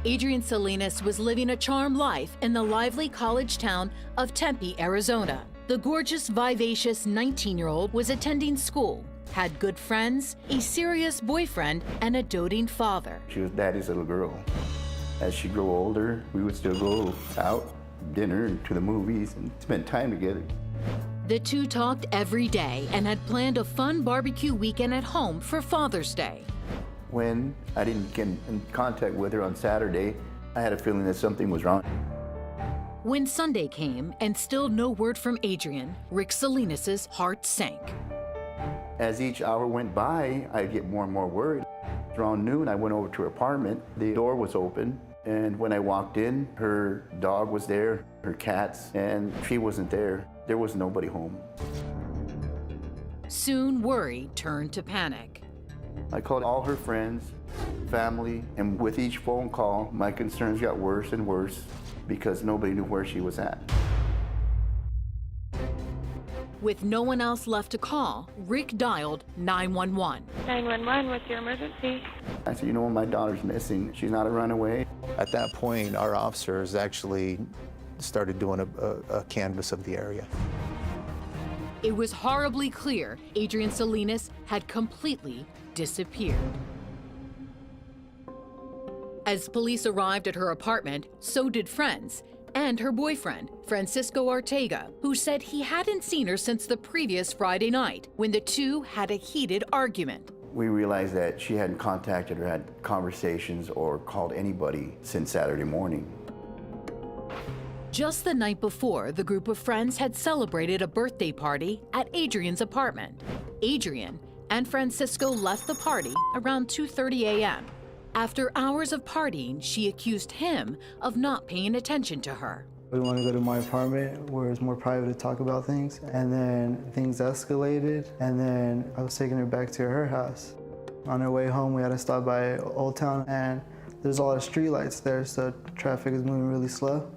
Adrienne Salinas was living a charmed life in the lively college town of Tempe, Arizona. The gorgeous, vivacious 19-year-old was attending school, had good friends, a serious boyfriend, and a doting father. She was daddy's little girl. As she grew older, we would still go out, dinner, and to the movies, and spend time together. The two talked every day and had planned a fun barbecue weekend at home for Father's Day. When I didn't get in contact with her on Saturday, I had a feeling that something was wrong. When Sunday came and still no word from Adrienne, Rick Salinas' heart sank. As each hour went by, I'd get more and more worried. Around noon, I went over to her apartment. The door was open, and when I walked in, her dog was there, her cats, and she wasn't there. There was nobody home. Soon, worry turned to panic. I called all her friends, family, and with each phone call, my concerns got worse and worse because nobody knew where she was at. With no one else left to call, Rick dialed 911. 911, what's your emergency? I said, you know, my daughter's missing. She's not a runaway. At that point, our officers actually started doing a canvass of the area. It was horribly clear Adrienne Salinas had completely disappeared. As police arrived at her apartment, so did friends and her boyfriend, Francisco Ortega, who said he hadn't seen her since the previous Friday night when the two had a heated argument. We realized that she hadn't contacted or had conversations or called anybody since Saturday morning. Just the night before, the group of friends had celebrated a birthday party at Adrienne's apartment. Adrienne and Francisco left the party around 2:30 a.m. After hours of partying, she accused him of not paying attention to her. We wanted to go to my apartment where it's more private to talk about things, and then things escalated, and then I was taking her back to her house. On our way home, we had to stop by Old Town, and there's a lot of street lights there, so traffic is moving really slow.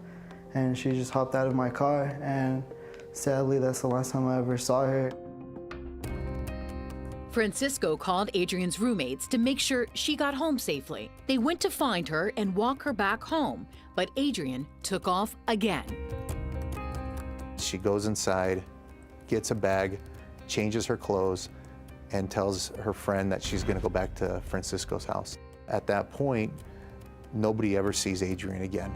And she just hopped out of my car, and sadly, that's the last time I ever saw her. Francisco called Adrienne's roommates to make sure she got home safely. They went to find her and walk her back home, but Adrienne took off again. She goes inside, gets a bag, changes her clothes, and tells her friend that she's gonna go back to Francisco's house. At that point, nobody ever sees Adrienne again.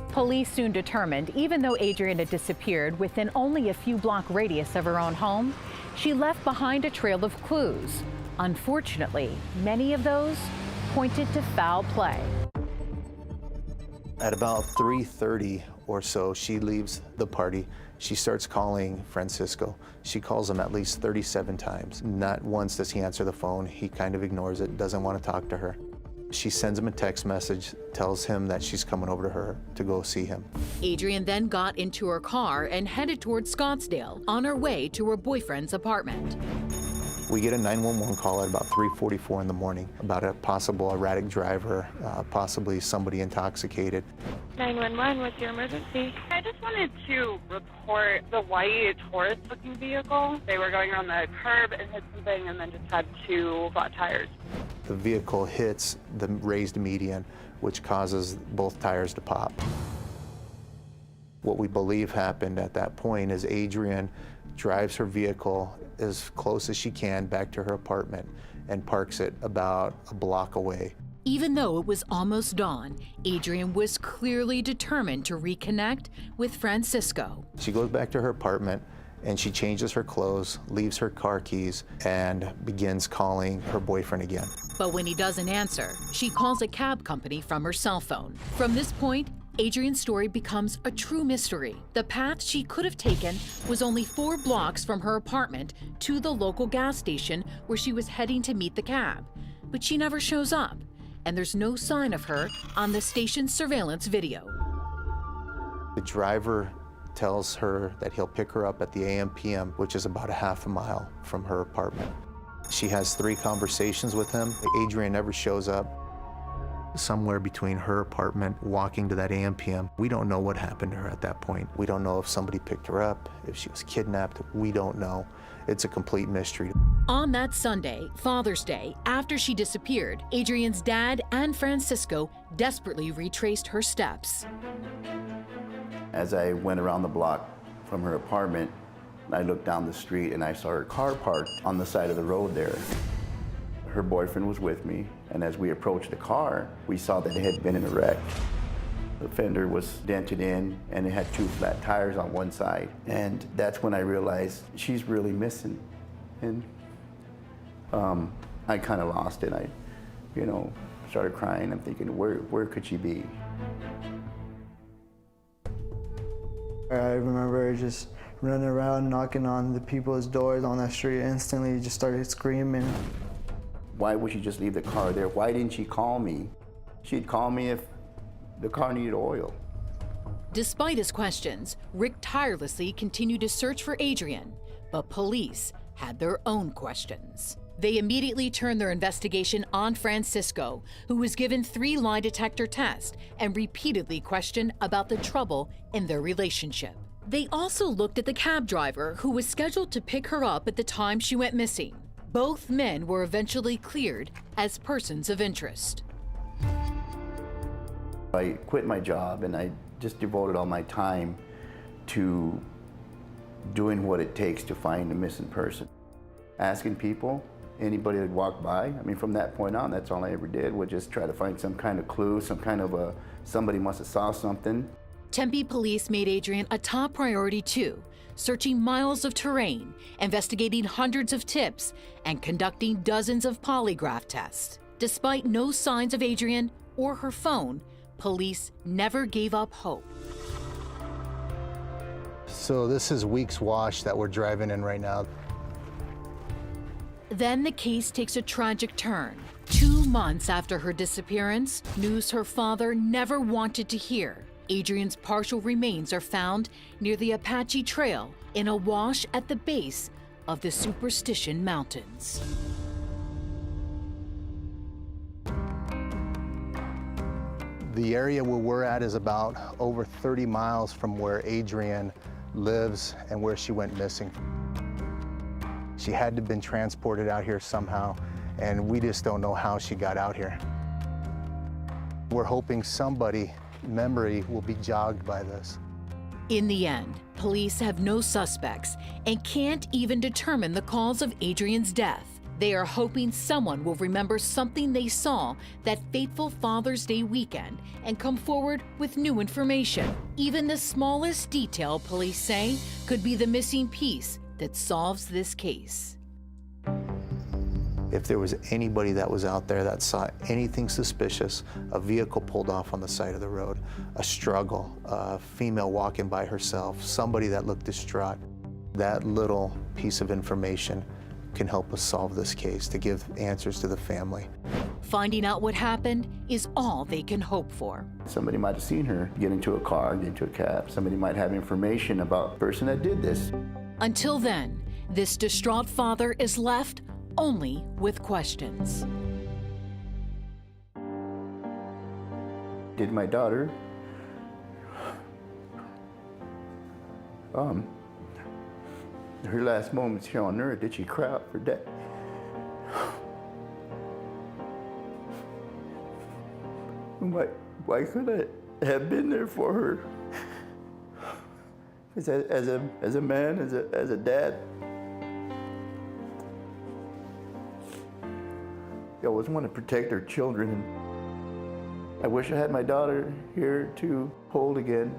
Police soon determined, even though Adrienne had disappeared within only a few block radius of her own home, she left behind a trail of clues. Unfortunately, many of those pointed to foul play. At about 3:30 or so, she leaves the party. She starts calling Francisco. She calls him at least 37 times. Not once does he answer the phone. He kind of ignores it, doesn't want to talk to her. She sends him a text message, tells him that she's coming over to her to go see him. Adrienne then got into her car and headed toward Scottsdale on her way to her boyfriend's apartment. We get a 911 call at about 3:44 in the morning about a possible erratic driver, possibly somebody intoxicated. 911, what's your emergency? I just wanted to report the white Taurus-looking vehicle. They were going around the curb and hit something and then just had two flat tires. The vehicle hits the raised median, which causes both tires to pop. What we believe happened at that point is Adrienne drives her vehicle as close as she can back to her apartment and parks it about a block away. Even though it was almost dawn, Adrienne was clearly determined to reconnect with Francisco. She goes back to her apartment and she changes her clothes, leaves her car keys, and begins calling her boyfriend again. But when he doesn't answer, she calls a cab company from her cell phone. From this point, Adrienne's story becomes a true mystery. The path she could have taken was only 4 blocks from her apartment to the local gas station where she was heading to meet the cab. But she never shows up, and there's no sign of her on the station's surveillance video. The driver tells her that he'll pick her up at the AM/PM, which is about a half a mile from her apartment. She has 3 conversations with him. Adrienne never shows up. Somewhere between her apartment, walking to that AM/PM, we don't know what happened to her at that point. We don't know if somebody picked her up, if she was kidnapped. We don't know. It's a complete mystery. On that Sunday, Father's Day, after she disappeared, Adrienne's dad and Francisco desperately retraced her steps. As I went around the block from her apartment, I looked down the street and I saw her car parked on the side of the road there. Her boyfriend was with me, and as we approached the car, we saw that it had been in a wreck. The fender was dented in, and it had 2 flat tires on one side. And that's when I realized she's really missing. And I kind of lost it. I, started crying. I'm thinking, where could she be? I remember just running around, knocking on the people's doors on that street. Instantly, just started screaming. Why would she just leave the car there? Why didn't she call me? She'd call me if the car needed oil. Despite his questions, Rick tirelessly continued to search for Adrienne, but police had their own questions. They immediately turned their investigation on Francisco, who was given 3 lie detector tests and repeatedly questioned about the trouble in their relationship. They also looked at the cab driver who was scheduled to pick her up at the time she went missing. Both men were eventually cleared as persons of interest. I quit my job and I just devoted all my time to doing what it takes to find a missing person. Asking people, anybody that walked by. I mean, from that point on, that's all I ever did, was just try to find some kind of clue, some kind of somebody must have saw something. Tempe police made Adrienne a top priority too, searching miles of terrain, investigating hundreds of tips, and conducting dozens of polygraph tests. Despite no signs of Adrienne or her phone, police never gave up hope. So this is Weeks Wash that we're driving in right now. Then the case takes a tragic turn. 2 months after her disappearance, news her father never wanted to hear. Adrienne's partial remains are found near the Apache Trail in a wash at the base of the Superstition Mountains. The area where we're at is about over 30 miles from where Adrienne lives and where she went missing. She had to have been transported out here somehow, and we just don't know how she got out here. We're hoping somebody's memory will be jogged by this. In the end, police have no suspects and can't even determine the cause of Adrienne's death. They are hoping someone will remember something they saw that fateful Father's Day weekend and come forward with new information. Even the smallest detail, police say, could be the missing piece that solves this case. If there was anybody that was out there that saw anything suspicious, a vehicle pulled off on the side of the road, a struggle, a female walking by herself, somebody that looked distraught, that little piece of information can help us solve this case, to give answers to the family. Finding out what happened is all they can hope for. Somebody might have seen her get into a car, get into a cab. Somebody might have information about the person that did this. Until then, this distraught father is left only with questions. Did my daughter her last moments here on earth, did she cry out for death? Why could I have been there for her? As a man, as a dad, I always want to protect our children. And I wish I had my daughter here to hold again.